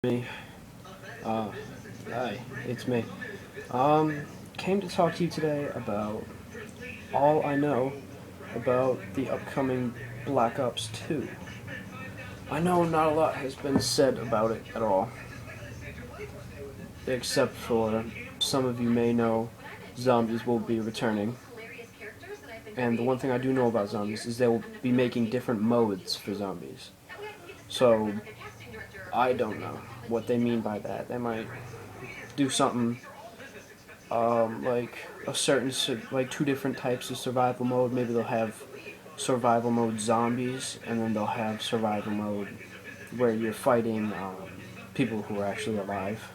Me. Uh, Hi, it's me. Came to talk to you today about all I know about the upcoming Black Ops 2. I know not a lot has been said about it at all, except for some of you may know zombies will be returning. And the one thing I do know about zombies is they will be making different modes for zombies. So, I don't know what they mean by that. They might do something like a certain like two different types of survival mode. Maybe they'll have survival mode zombies, and then they'll have survival mode where you're fighting people who are actually alive.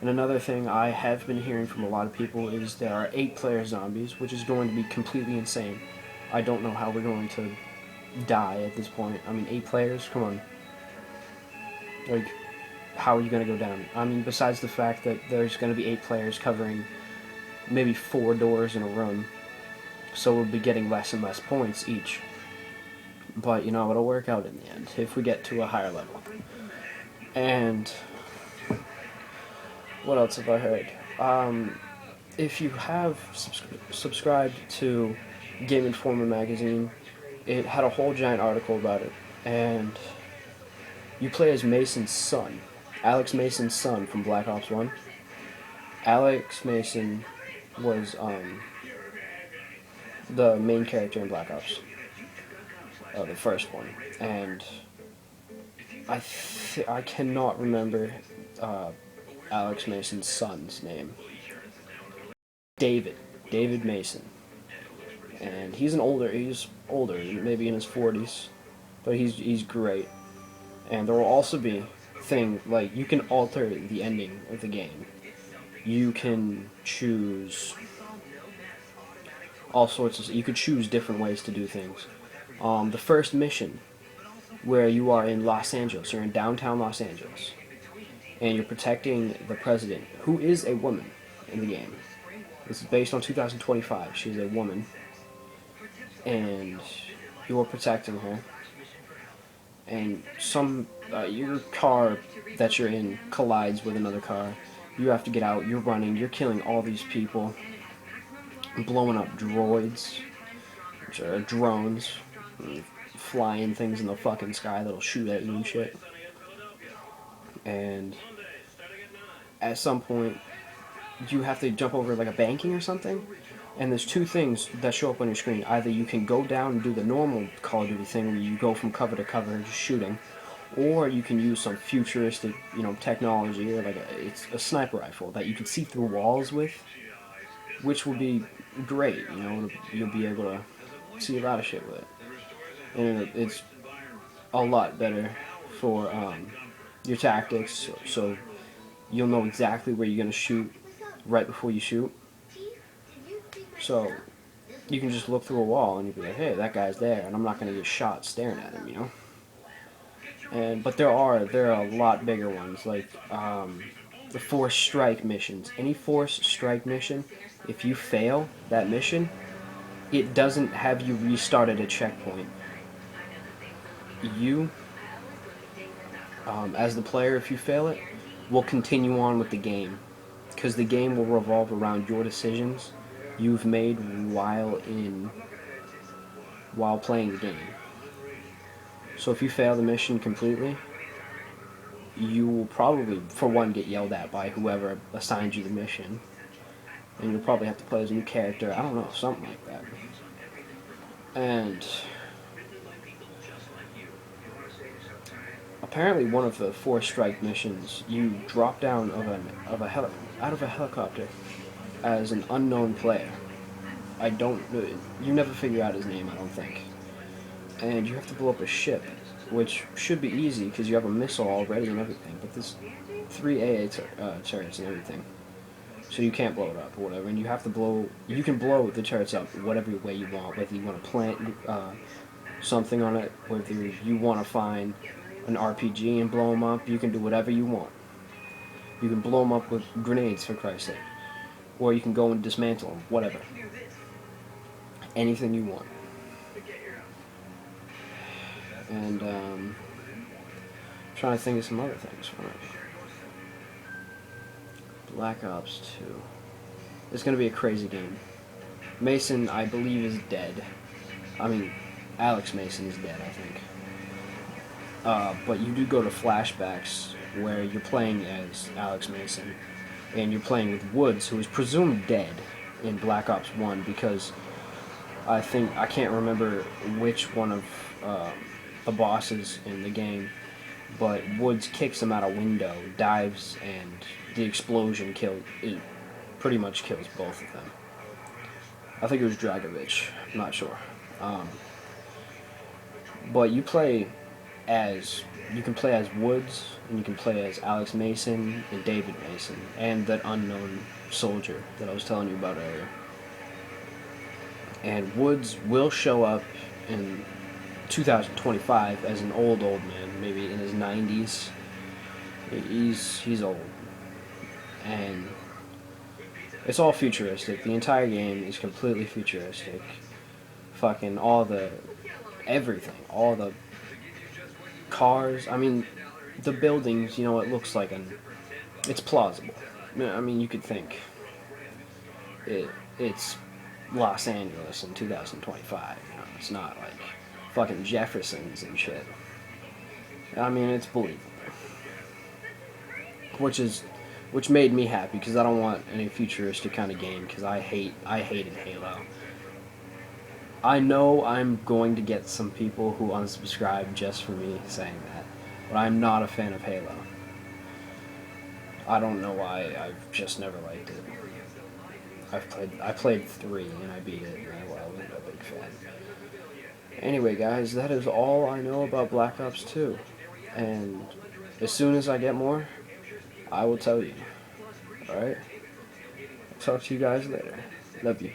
And another thing I have been hearing from a lot of people is there are 8-player zombies, which is going to be completely insane. I don't know how we're going to die at this point. I mean, 8 players? Come on. Like, how are you going to go down? I mean, besides the fact that there's going to be 8 players covering maybe 4 doors in a room, so we'll be getting less and less points each. But, it'll work out in the end if we get to a higher level. And what else have I heard? If you have subscribed to Game Informer magazine, it had a whole giant article about it. And you play as Mason's son, Alex Mason's son from Black Ops 1. Alex Mason was the main character in Black Ops, the first one. And I cannot remember uh, Alex Mason's son's name. David Mason, and he's older, maybe in his 40s, but he's great. And there will also be thing like you can alter the ending of the game. You can choose all sorts of. You could choose different ways to do things. The first mission, where you are in Los Angeles, you're in downtown Los Angeles, and you're protecting the president, who is a woman in the game. This is based on 2025. She's a woman, and you're protecting her. And your car that you're in collides with another car. You have to get out. You're running. You're killing all these people, blowing up droids, which are drones, flying things in the fucking sky that'll shoot at you and shit. And at some point, you have to jump over like a banking or something, and there's two things that show up on your screen. Either you can go down and do the normal Call of Duty thing where you go from cover to cover just shooting, or you can use some futuristic, technology, or like it's a sniper rifle that you can see through walls with, which will be great. You'll be able to see a lot of shit with it, and it's a lot better for your tactics. So you'll know exactly where you're gonna shoot right before you shoot. So you can just look through a wall and you'll be like, hey, that guy's there, and I'm not gonna get shot staring at him. But there are a lot bigger ones like the force strike missions. Any force strike mission, if you fail that mission, it doesn't have you restart at a checkpoint. You, as the player, if you fail it, will continue on with the game because the game will revolve around your decisions you've made while playing the game. So if you fail the mission completely, you will probably, for one, get yelled at by whoever assigned you the mission, and you'll probably have to play as a new character. I don't know, something like that. And apparently, one of the force strike missions, you drop down out of a helicopter as an unknown player. I don't. You never figure out his name, I don't think. And you have to blow up a ship, which should be easy because you have a missile already and everything. But there's 3 AA turrets and everything, so you can't blow it up or whatever. And you have to blow. You can blow the turrets up whatever way you want. Whether you want to plant something on it, whether you want to find an RPG and blow them up, you can do whatever you want. You can blow them up with grenades, for Christ's sake, or you can go and dismantle them. Whatever. Anything you want. And trying to think of some other things from it. Black Ops 2. It's gonna be a crazy game. Mason, I believe, is dead. I mean, Alex Mason is dead, I think. But you do go to flashbacks where you're playing as Alex Mason, and you're playing with Woods, who is presumed dead in Black Ops 1 because I can't remember which one of the bosses in the game, but Woods kicks him out a window, dives, and the explosion pretty much kills both of them. I think it was Dragovich, I'm not sure. But you can play as Woods, and you can play as Alex Mason and David Mason, and that unknown soldier that I was telling you about earlier. And Woods will show up in 2025 as an old man, maybe in his 90s. He's old, and it's all futuristic. The entire game is completely futuristic. Fucking everything, all the cars. I mean, the buildings. You know, it looks like it's plausible. I mean, you could think it's Los Angeles in 2025. You know, it's not like fucking Jeffersons and shit. I mean, it's believable. Which made me happy because I don't want any futuristic kind of game because I hated Halo. I know I'm going to get some people who unsubscribe just for me saying that, but I'm not a fan of Halo. I don't know why. I've just never liked it. I played 3 and I beat it, and I wasn't a big fan. Anyway, guys, that is all I know about Black Ops 2, and as soon as I get more, I will tell you. Alright? Talk to you guys later. Love you.